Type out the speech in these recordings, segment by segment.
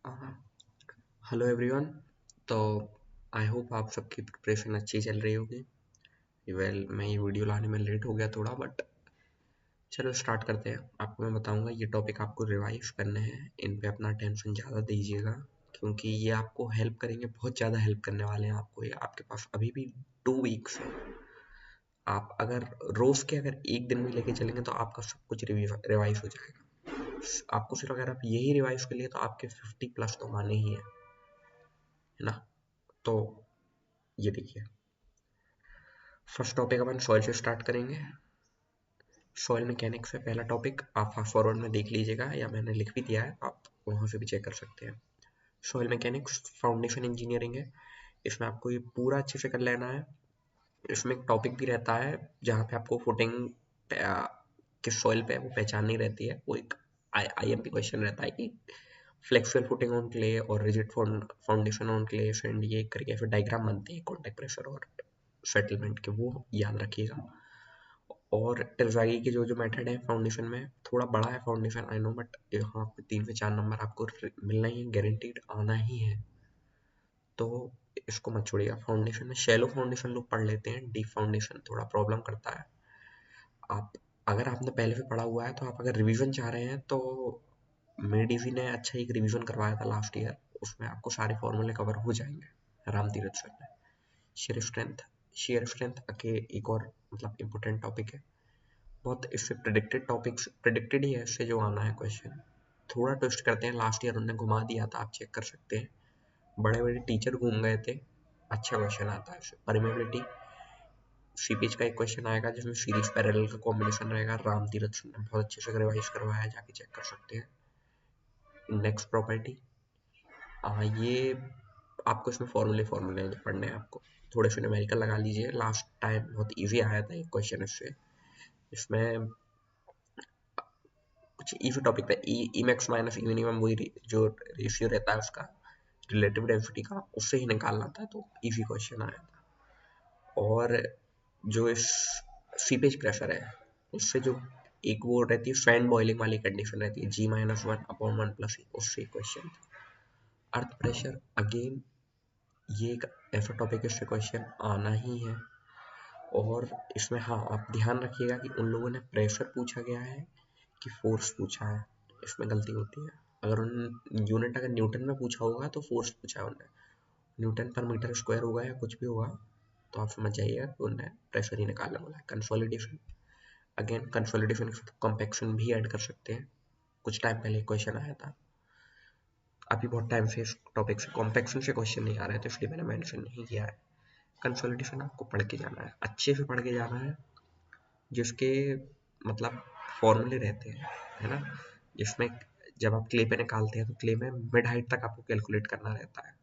Hello everyone. तो I hope आप सबकी प्रिपरेशन अच्छी चल रही होगी। मैं ये वीडियो लाने में लेट हो गया थोड़ा, बट चलो स्टार्ट करते हैं। आपको मैं बताऊंगा ये टॉपिक आपको रिवाइज करने हैं, इन पे अपना टेंशन ज़्यादा दीजिएगा क्योंकि ये आपको हेल्प करेंगे, बहुत ज़्यादा हेल्प करने वाले हैं आपको। ये आपके पास अभी भी 2 वीक्स है। आप अगर रोज़ के अगर एक दिन भी लेके चलेंगे तो आपका सब कुछ रिवाइज हो जाएगा। आपको सिर्फ अगर आप यही रिवाइज कर लिए तो आपके 50+ तो आने ही है ना। तो ये देखिए, फर्स्ट टॉपिक अपन सॉइल से स्टार्ट करेंगे। सॉइल मैकेनिक्स है पहला टॉपिक। आप फास्ट फॉरवर्ड में देख लीजिएगा या मैंने लिख भी दिया है, आप वहाँ से भी चेक कर सकते हैं। सॉइल मैकेनिक्स फाउंडेशन इंजीनियरिंग है। इसमें आपको ये पूरा अच्छे से कर लेना है। इसमें एक टॉपिक भी रहता है जहाँ पे आपको फुटिंग किस सॉइल पे है वो पहचाननी रहती है। वो एक IMP क्वेश्चन रहता है कि फ्लेक्सुअल फुटिंग ऑन क्ले और rigid foundation on clay and ये करके फिर डायग्राम बनते हैं कॉन्टैक्ट प्रेशर और सेटलमेंट के, वो याद रखिएगा। और टेल्जागी की जो मेथड है फाउंडेशन में, थोड़ा बड़ा है फाउंडेशन आई नो, बट यहाँ पे 3 से 4 नंबर आपको मिलना ही गारंटीड आना ही है, तो इसको मत छोड़िएगा। फाउंडेशन में शैलो फाउंडेशन लोग पढ़ लेते हैं, डीप फाउंडेशन थोड़ा प्रॉब्लम करता है। आप अगर आपने पहले से पढ़ा हुआ है तो आप अगर रिवीजन चाह रहे हैं तो मेडिजी ने अच्छा एक रिवीजन करवाया था लास्ट ईयर, उसमें आपको सारे फॉर्मूले कवर हो जाएंगे। राम तीरथ सर ने शेयर स्ट्रेंथ के एक और मतलब इम्पोर्टेंट टॉपिक है बहुत। इससे प्रिडिक्टेड ही है इससे जो आना है क्वेश्चन। थोड़ा ट्विस्ट करते हैं, लास्ट ईयर उन्होंने घुमा दिया था, आप चेक कर सकते हैं। बड़े बड़े टीचर घूम गए थे। अच्छा क्वेश्चन आता है इससे। परमेबिलिटी सीपीएच का एक क्वेश्चन आएगा जिसमें सीरीज पैरेलल का कॉम्बिनेशन रहेगा। राम तीरथ ने बहुत अच्छे से रिवाइज करवाया है, जाके चेक कर सकते हैं। इंडेक्स प्रॉपर्टी, ये आपको इसमें फॉर्मूले पढ़ने हैं आपको। थोड़े से न्यूमेरिकल लगा लीजिए, लास्ट टाइम बहुत इजी आया था एक क्वेश्चन इससे। इसमें कुछ इजी टॉपिक था, ई मैक्स माइनस ई मिनिमम, वही जो रेशियो रहता है उसका रिलेटिव डेंसिटी का, उससे ही निकालना था, तो इजी क्वेश्चन आया था। और जो इस सीपेज प्रेशर है उससे जो एक वो रहती है फैन बॉइलिंग वाली कंडीशन रहती है, G-1/1+, उससे क्वेश्चन था। अर्थ प्रेशर अगेन ये एक ऐसा टॉपिक है, इससे क्वेश्चन आना ही है। और इसमें हाँ आप ध्यान रखिएगा कि उन लोगों ने प्रेशर पूछा गया है कि फोर्स पूछा है, इसमें गलती होती है। अगर उन यूनिट अगर न्यूटन में पूछा होगा तो फोर्स पूछा है उन्होंने, न्यूटन पर मीटर स्क्वायर होगा या कुछ भी होगा तो आप समझ जाइएगा कि उन्होंने प्रेशर ही निकालना बोला है। कंसोलिडेशन, अगेन कंसोलिडेशन के साथ कॉम्पैक्शन भी ऐड कर सकते हैं। कुछ टाइम पहले क्वेश्चन आया था, अभी बहुत टाइम से इस टॉपिक से कॉम्पैक्शन से क्वेश्चन नहीं आ रहे थे, इसलिए मैंने मेंशन नहीं किया है। कंसोलिडेशन आपको पढ़ के जाना है, अच्छे से पढ़ के जाना है, जिसके मतलब फॉर्मूले रहते हैं, है ना। जिसमें जब आप क्ले पे निकालते हैं तो क्ले में मिड हाइट तक आपको कैलकुलेट करना रहता है,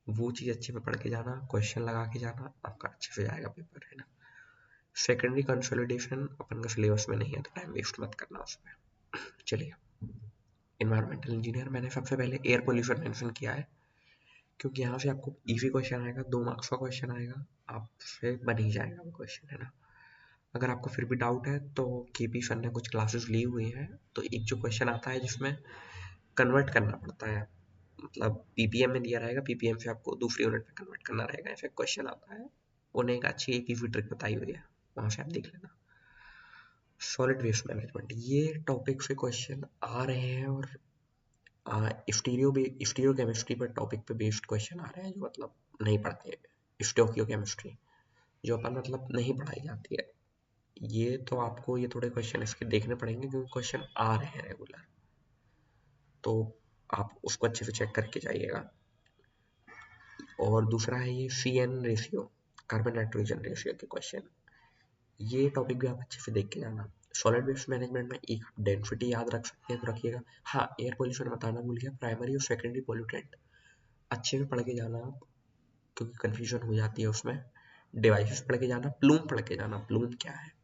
वो चीज़ अच्छे से पढ़ के जाना, क्वेश्चन लगा के जाना, आपका अच्छे से जाएगा पेपर, है ना। सेकेंडरी कंसोलिडेशन अपन का सिलेबस में नहीं है तो टाइम वेस्ट मत करना उसमें। चलिए, इन्वायरमेंटल इंजीनियर मैंने सबसे पहले एयर पोल्यूशन मेंशन किया है क्योंकि यहाँ से आपको इजी क्वेश्चन आएगा, 2 मार्क्स का क्वेश्चन आएगा, आपसे बन ही जाएगा वो क्वेश्चन, है ना। अगर आपको फिर भी डाउट है तो केपी सर ने कुछ क्लासेस ली हुई हैं, तो एक जो क्वेश्चन आता है जिसमें कन्वर्ट करना पड़ता है, मतलब पीपीएम में दिया रहेगा, पीपीएम से आपको दूसरी यूनिट में कन्वर्ट करना रहेगा, ऐसा क्वेश्चन आता है। उन्हें एक अच्छी एक ईजी ट्रिक बताई हुई है, वहाँ से आप देख लेना। सॉलिड वेस्ट मैनेजमेंट, ये टॉपिक से क्वेश्चन आ रहे हैं और स्टीरियो केमिस्ट्री पर टॉपिक पे बेस्ड क्वेश्चन आ रहे हैं जो मतलब नहीं पढ़ते। स्टोकियो केमिस्ट्री जो अपन मतलब नहीं पढ़ाई जाती है, ये तो आपको ये थोड़े क्वेश्चन इसके देखने पड़ेंगे क्योंकि क्वेश्चन आ रहे हैं रेगुलर, तो आप उसको अच्छे से चेक करके जाइएगा। और दूसरा है ये CN ratio, carbon nitrogen ratio के क्वेश्चन, ये टॉपिक भी आप अच्छे से देख के जाना। सॉलिड वेस्ट मैनेजमेंट में एक डेंसिटी याद रख सकते हैं तो रखिएगा। हाँ, एयर पोल्यूशन बताना भूल गया, प्राइमरी और सेकेंडरी पोल्यूटेंट अच्छे से पढ़ के जाना आप, क्योंकि कंफ्यूजन हो जाती है उसमें। डिवाइसेस पढ़ के जाना, प्लूम पढ़ के जाना, प्लूम क्या है।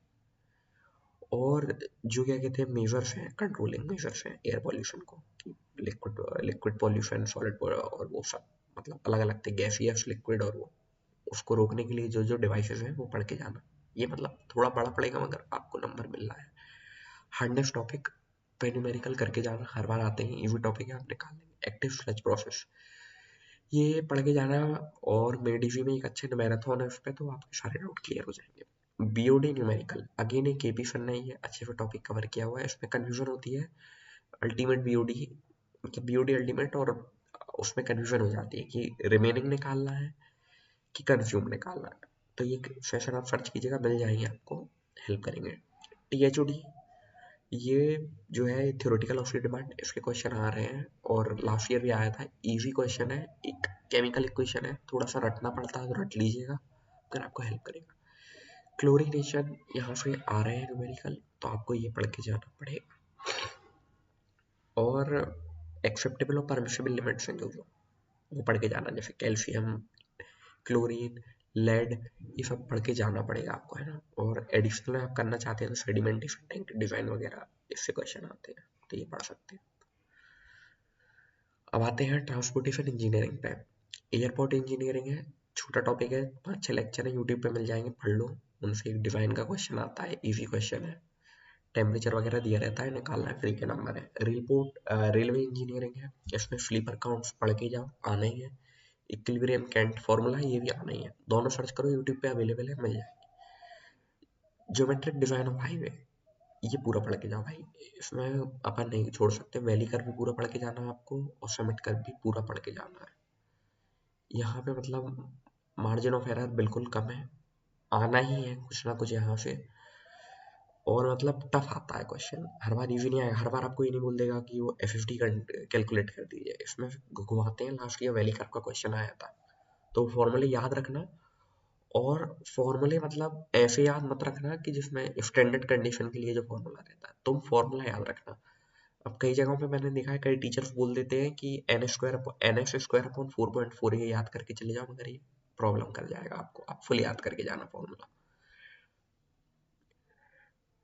और जो क्या कहते हैं मेजर्स हैं, कंट्रोलिंग मेजर्स हैं एयर पोल्यूशन को, कि लिक्विड पोल्यूशन, सॉलिड और वो सब मतलब अलग अलग थे, गैसियस, लिक्विड, और वो उसको रोकने के लिए जो जो डिवाइसेस हैं वो पढ़ के जाना। ये मतलब थोड़ा बड़ा पड़ेगा मगर आपको नंबर मिल रहा है। हार्डनेस टॉपिक पे न्यूमेरिकल करके जाना, हर बार आते हैं, इजी टॉपिक है, आप निकाल लेंगे। एक्टिव स्लेज प्रोसेस, ये पढ़ के जाना। और मेडिजी में एक अच्छे मैराथन है उस पर, तो आपके सारे डाउट क्लियर हो जाएंगे। बीओडी न्यूमेरिकल अगेन एक केपी सन ने ये अच्छे से टॉपिक कवर किया हुआ है। इसमें कन्फ्यूजन होती है अल्टीमेट बीओडी, मतलब बीओडी अल्टीमेट, और उसमें कन्फ्यूजन हो जाती है कि रिमेनिंग निकालना है कि कंज्यूम निकालना है। तो ये सेशन आप सर्च कीजिएगा, मिल जाएंगे, आपको हेल्प करेंगे। टीएचओडी ये जो है थ्योरेटिकल ऑफ डिमांड, इसके क्वेश्चन आ रहे हैं और लास्ट ईयर भी आया था। इजी क्वेश्चन है, एक केमिकल इक्वेशन है, थोड़ा सा रटना पड़ता है तो रट लीजिएगा, फिर आपको हेल्प करेगा। क्लोरीनेशन यहाँ से आ रहे हैं न्यूमेरिकल, तो आपको ये पढ़ के जाना पड़ेगा। और एक्सेप्टेबल और परमिसिबल लिमिट्स हैं जो वो पढ़ के जाना, जैसे कैल्शियम, क्लोरीन, लेड, ये सब पढ़ के जाना पड़ेगा आपको, है ना। और एडिशनल आप करना चाहते हैं तो सेडिमेंटेशन टैंक डिजाइन वगैरह इससे क्वेश्चन आते हैं, तो ये पढ़ सकते हैं। अब आते हैं ट्रांसपोर्टेशन इंजीनियरिंग पे। एयरपोर्ट इंजीनियरिंग है, छोटा टॉपिक है, 5-6 लेक्चर है, यूट्यूब पे मिल जाएंगे, पढ़ लो। उनसे एक डिजाइन का क्वेश्चन आता है, इजी क्वेश्चन है, टेम्परेचर वगैरह दिया रहता है, निकालना है, फ्री के नंबर है। रेलवे इंजीनियरिंग है, इसमें स्लीपर काउंट्स पढ़ के जाओ, आना ही है। इक्विलिब्रियम कैंट फॉर्मूला ये भी आना ही है, दोनों सर्च करो यूट्यूब पे, अवेलेबल है, मिल जाएगी। ज्योमेट्रिक डिजाइन ऑफ हाईवे, ये पूरा पढ़ के जाओ भाई, इसमें अपन नहीं छोड़ सकते। वैली कर्व भी पूरा पढ़ के जाना है आपको, और समिट कर्व भी पूरा पढ़ के जाना है। यहाँ पे मतलब मार्जिन ऑफ एरर बिल्कुल कम है, आना ही है कुछ ना कुछ यहाँ से। और मतलब टफ आता है क्वेश्चन, हर बार इजी नहीं आएगा, हर बार आपको ये नहीं बोल देगा कि वो एफएफटी कैलकुलेट कर दीजिए, इसमें घुमाते हैं। लास्ट ईयर वैली कर्व का क्वेश्चन आया था, तो फॉर्मूले याद रखना। और फॉर्मूले मतलब ऐसे याद मत रखना कि जिसमें स्टैंडर्ड कंडीशन के लिए जो फॉर्मूला रहता है, तुम फॉर्मूला याद रखना। अब कई जगहों पे मैंने देखा है, कई टीचर्स बोल देते हैं कि NS² अपॉन 4.4 ये याद करके चले जाओ, मगर ये प्रॉब्लम कर जाएगा आपको, आप फुल याद करके जाना फॉर्मूला।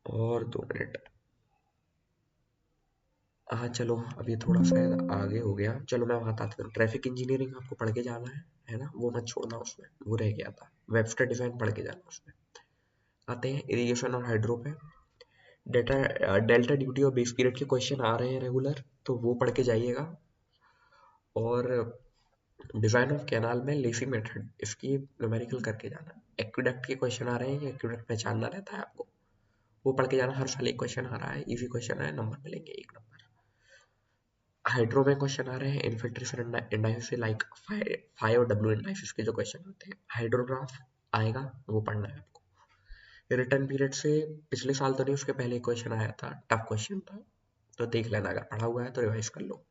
और 2 मिनट, हाँ चलो अभी थोड़ा शायद आगे हो गया, चलो मैं बताता हूँ। ट्रैफिक इंजीनियरिंग आपको पढ़ के जाना है ना, वो मत छोड़ना, उसमें वो रह गया था। वेबस्टर डिजाइन पढ़ के जाना उसमें। आते हैं इरिगेशन और हाइड्रो पे। डेल्टा ड्यूटी और बेस पीरियड के क्वेश्चन आ रहे हैं रेगुलर, तो वो पढ़ के जाइएगा। और डिजाइन ऑफ कैनाल में लेसी मेथड, इसकी न्यूमेरिकल करके जाना। एक्विडक्ट के क्वेश्चन आ रहे हैं, एक्विडक्ट पहचानना रहता है आपको, वो पढ़ के जाना। हर साल एक क्वेश्चन आ रहा है, इजी क्वेश्चन है, नंबर मिलेंगे 1 नंबर। हाइड्रो में क्वेश्चन आ रहे हैं infiltration indices, like five W indices के जो क्वेश्चन आते हैं। हाइड्रोग्राफ आएगा, वो पढ़ना है आपको। रिटर्न पीरियड से पिछले साल तो नहीं, उसके पहले क्वेश्चन आया था, टफ क्वेश्चन था, तो देख लेना, अगर पढ़ा हुआ है तो रिवाइज कर लो।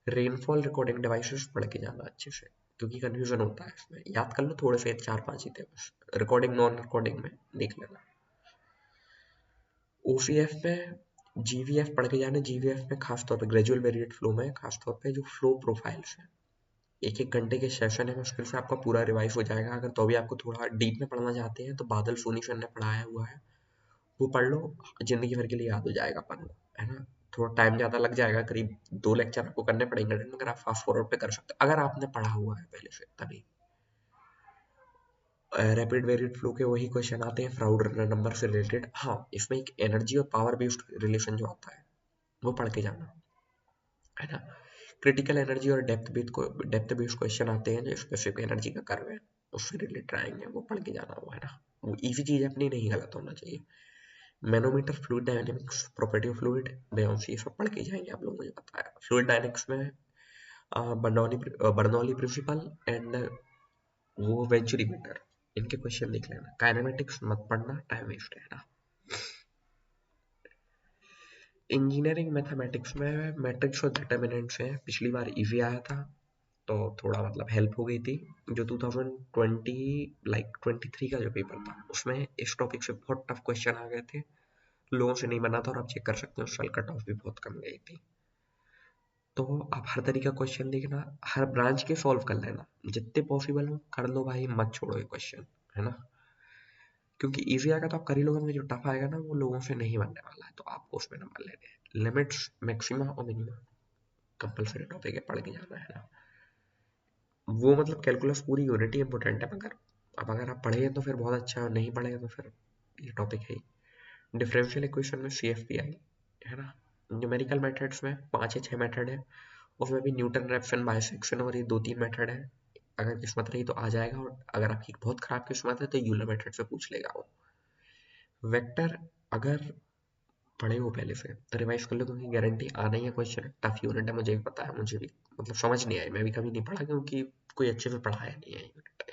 रेनफॉल रिकॉर्डिंग डिवाइसेस पढ़ के जाना अच्छे से, क्योंकि कंफ्यूजन होता है इसमें, याद कर लो थोड़े से, 4-5 ही थे बस। रिकॉर्डिंग नॉन रिकॉर्डिंग में देख लेना। ओसीएफ में जीवीएफ पढ़ के जाना। जीवीएफ में खासतौर पे ग्रेजुअल वेरिएट फ्लो में खासतौर पे जो फ्लो प्रोफाइल्स हैं, 1-1 घंटे के सेशन है, मुश्किल से आपका पूरा रिवाइज हो जाएगा। अगर तो भी आपको थोड़ा डीप में पढ़ना चाहते हैं तो बादल सोनी सर ने पढ़ाया हुआ है, वो पढ़ लो, जिंदगी भर के लिए याद हो जाएगा अपन को, है ना। थोड़ा टाइम ज्यादा लग जाएगा, करीब 2 लेक्चर आपको करने पड़ेंगे, मगर आप फास्ट फॉरवर्ड पे कर सकते हैं अगर आपने पढ़ा हुआ है पहले से तभी। रैपिड वेरिएट फ्लो के वही क्वेश्चन आते हैं फ्राउड नंबर से रिलेटेड। हाँ, इसमें एक एनर्जी और पावर बेस्ड रिलेशन जो आता है, वो पढ़ के जाना, है ना। क्रिटिकल एनर्जी और डेप्थ बेस्ड क्वेश्चन आते हैं, जो स्पेसिफिक एनर्जी का कर्व है उससे रिलेटेड आएंगे, वो पढ़ के जाना हुआ, है ना। वो इजी चीज है अपनी, नहीं गलत होना चाहिए। Manometer, fluid dynamics, property of fluid, buoyancy, ये सब पढ़ के जाएंगे आप लोग, मुझे पता है। फ्लूइड डायनेमिक्स में बर्नौली प्रिंसिपल एंड वो वेंचुरी मीटर, इनके क्वेश्चन लिख लेना। काइनेमेटिक्स मत पढ़ना, टाइम वेस्ट है ना। इंजीनियरिंग मैथमेटिक्स में मैट्रिक्स और डिटर्मिनेंट्स हैं, पिछली बार इजी आया था, तो थोड़ा मतलब हेल्प हो गई थी। जो 2020 लाइक 23 का जो पेपर था, उसमें इस टॉपिक से बहुत टफ क्वेश्चन आ गए थे, लोगों से नहीं बना था, और आप चेक कर सकते हो उस साल कट ऑफ भी बहुत कम गई थी। तो आप हर तरीका क्वेश्चन देखना, हर ब्रांच के सॉल्व कर लेना, जितने पॉसिबल हो कर लो भाई, मत छोड़ो ये क्वेश्चन, है ना। क्योंकि इजी आएगा तो आप कर ही लोगे, जो टफ आएगा ना वो लोगों से नहीं बनने वाला है, तो आपको उसमें नंबर लेने हैं। लिमिट्स, मैक्सिमा और मिनिमा कंपलसरी टॉपिक है, पढ़ के जाना, है ना। वो मतलब कैलकुलस पूरी यूनिटी इंपॉर्टेंट है, मगर अब अगर आप पढ़े तो फिर बहुत अच्छा, नहीं पढ़े तो फिर ये टॉपिक है ही। डिफरेंशियल इक्वेशन में CFP आई, है ना। न्यूमेरिकल मेथड्स में 5 या 6 मेथड है, उसमें भी न्यूटन रेफसन बाइसेक्शन और ये 2-3 मेथड है। अगर किस्मत रही तो आ जाएगा, और अगर आपकी बहुत खराब किस्मत है तो यूलर मेथड से पूछ लेगा वो। वेक्टर अगर पढ़े हो पहले से तो रिवाइज कर लो, क्योंकि गारंटी आना ही है क्वेश्चन। टफ यूनिट है, मुझे भी पता है, मुझे भी मतलब समझ नहीं आई, मैं भी कभी नहीं पढ़ा क्योंकि कोई अच्छे से पढ़ाया नहीं है यूनिट।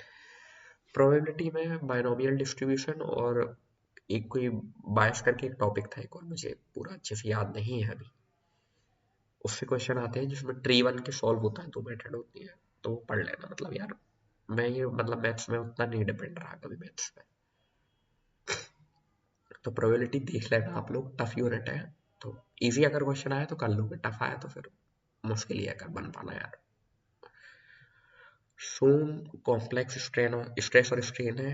प्रोबेबिलिटी में बायनोमियल डिस्ट्रीब्यूशन और एक कोई बायस करके एक टॉपिक था एक, और मुझे पूरा अच्छे से याद नहीं है अभी। उससे क्वेश्चन आते हैं जिसमें ट्री वन के सॉल्व होता है, 2 मेथड होती है, तो वो पढ़ लेना। मतलब यार मैं ये मतलब मैथ्स में उतना नहीं डिपेंड रहा कभी मैथ्स में, तो प्रोबेबिलिटी देख लेना आप लोग। टफ यूनिट है, तो इजी अगर क्वेश्चन आया तो कर लोगे, टफ आया तो फिर मुश्किल ही है कर बन पाना यार। सोम कॉम्प्लेक्स स्ट्रेस और स्ट्रेन है,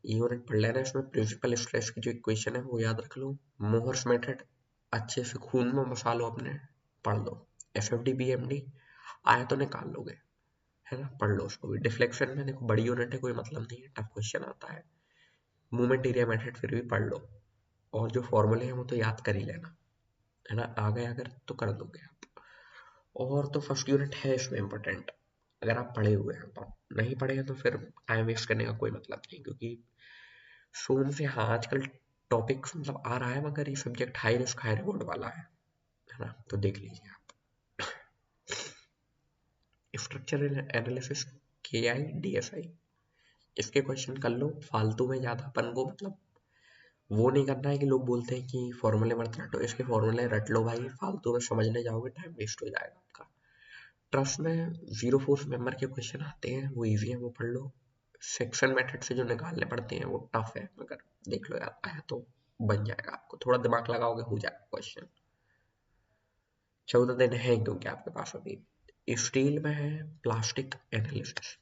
ये यूनिट पढ़ लेना। इसमें प्रिंसिपल स्ट्रेस की जो इक्वेशन है वो याद रख लो। मोहर्स मेथड अच्छे से खून में बसा लो अपने, पढ़ लो। F F D B M D आया तो निकाल लोगे, है ना, पढ़ लो उसको भी। डिफ्लेक्शन में देखो बड़ी यूनिट है, कोई मतलब नहीं है, टफ क्वेश्चन आता है। मूवमेंट एरिया मेथड फिर भी पढ़ लो, और जो फॉर्मूले हैं वो तो याद कर ही लेना, है ना, आ गए अगर तो कर दोगे आप। और तो फर्स्ट यूनिट है इसमें इम्पोर्टेंट, अगर आप पढ़े हुए हैं तो। नहीं पढ़े हैं तो फिर टाइम वेस्ट करने का कोई मतलब नहीं, क्योंकि सोम से हाँ आजकल टॉपिक मतलब आ रहा है, मगर ये subject high risk high reward वाला है ना, तो देख लीजिए आप। स्ट्रक्चरल एनालिसिस के आई डी एस आई, इसके क्वेश्चन कर लो फालतू में, ज़्यादा अपन को मतलब वो नहीं करना है कि लोग बोलते हैं कि फॉर्मूले मत रटो, इसके फॉर्मूले रट लो भाई, फालतू में समझने जाओगे टाइम वेस्ट हो जाएगा आपका। ट्रस्ट में जीरो फोर्स मेंबर के क्वेश्चन आते हैं, वो इजी है, वो पढ़ लो। सेक्शन मेथड से जो निकालने पड़ते हैं वो टफ है, मगर देख लो यार आया तो बन जाएगा, आपको थोड़ा दिमाग लगाओगे हो जाएगा क्वेश्चन। 14 दिन है क्योंकि आपके पास अभी। स्टील में है प्लास्टिक एनालिसिस,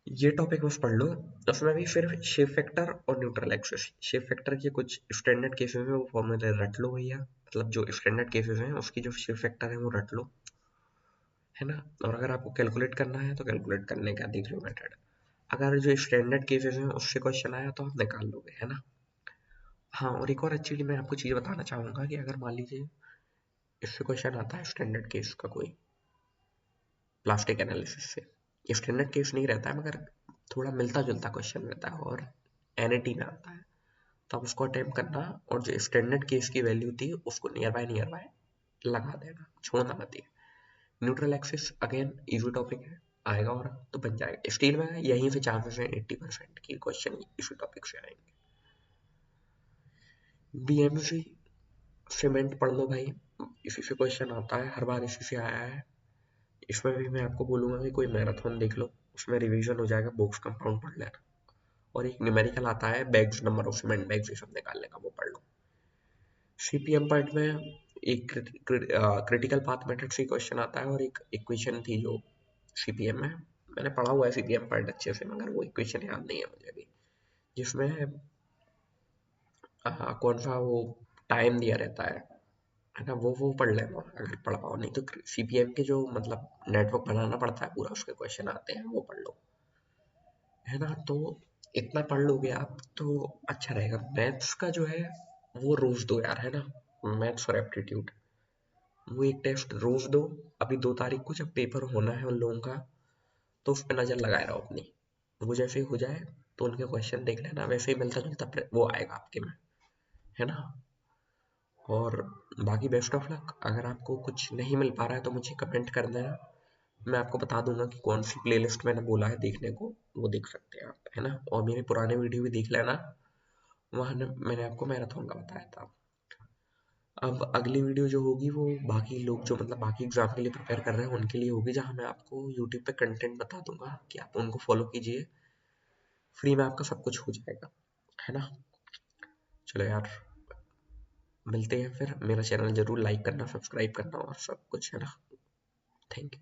ये टॉपिक बस पढ़ लो। उसमें भी सिर्फ शेप फैक्टर और न्यूट्रल एक्सिस, शेप फैक्टर के कुछ स्टैंडर्ड केसेस में वो फॉर्मूले रट लो भैया, मतलब जो स्टैंडर्ड केसेस हैं उसकी जो शेप फैक्टर है वो रट लो, है ना। और अगर आपको कैलकुलेट करना है तो कैलकुलेट करने का देख लो मेथड। अगर जो स्टैंडर्ड केसेस हैं उससे क्वेश्चन आया तो आप निकाल लोगे, है ना। हाँ, और एक और अच्छी मैं आपको चीज़ बताना चाहूँगा कि अगर मान लीजिए इससे क्वेश्चन आता है स्टैंडर्ड केस का कोई, प्लास्टिक एनालिसिस से, स्टैंडर्ड केस नहीं रहता है मगर थोड़ा मिलता जुलता क्वेश्चन रहता है और एनईटी में आता है, तो आप उसको अटेम्प्ट करना, और जो स्टैंडर्ड केस की वैल्यू थी उसको नियर बाय लगा देना, छोड़ना मत ये। Neutral axis again easy topic है, आएगा और तो बन जाएगा। स्टील में यहीं से चांसेस हैं 80% की क्वेश्चन इसी टॉपिक से आएंगे। बीएमसी सीमेंट पढ़ लो भाई, इसी से क्वेश्चन आता है, हर बार इसी से आया है। इसमें भी मैं आपको बोलूंगा कि कोई मैराथन देख लो, उसमें रिवीजन हो जाएगा, बॉक्स कंपाउंड पढ़ लेना। और एक न्यूमेरिकल आता है bags, number of cement bags ये सब निकालने का, वो पढ़ लो। सीपीएम पार्ट में एक क्रिटिकल पाथ मेथड से क्वेश्चन आता है, और एक इक्वेशन थी जो सीपीएम में, मैंने पढ़ा हुआ है सीपीएम पार्ट अच्छे से, मगर वो इक्वेशन याद नहीं है मुझे भी, जिसमें कौन सा वो टाइम दिया रहता है ना, वो पढ़ लेना अगर पढ़ पाओ, नहीं तो सीपीएम के जो मतलब नेटवर्क बनाना पड़ता है पूरा, उसके क्वेश्चन आते हैं, वो पढ़ लो, है ना। तो इतना पढ़ लोगे आप तो अच्छा रहेगा। मैथ्स का जो है वो रोज दो यार, है ना, मैथ्स और एप्टीट्यूड, वो एक टेस्ट रोज दो। अभी 2 तारीख को जब पेपर होना है उन लोगों का, तो उस पर नजर लगाए रहो अपनी, वो जैसे ही हो जाए तो उनके क्वेश्चन देख लेना, वैसे ही मिलता जुलता वो आएगा आपके में, है ना। और बाकी बेस्ट ऑफ लक, अगर आपको कुछ नहीं मिल पा रहा है तो मुझे कमेंट कर देना, मैं आपको बता दूंगा कि कौन सी प्लेलिस्ट मैंने बोला है देखने को, वो देख सकते हैं आप, है ना। और मेरे पुराने वीडियो भी देख लेना, वहाँ मैंने आपको मैराथन का बताया था। अब अगली वीडियो जो होगी वो बाकी लोग जो मतलब बाकी एग्जाम के लिए प्रिपेयर कर रहे हैं उनके लिए होगी, जहाँ मैं आपको यूट्यूब पे कंटेंट बता दूंगा कि आप उनको फॉलो कीजिए, फ्री में आपका सब कुछ हो जाएगा, है ना। चलो यार, मिलते हैं फिर, मेरा चैनल जरूर लाइक करना, सब्सक्राइब करना और सब कुछ, है ना। Thank you.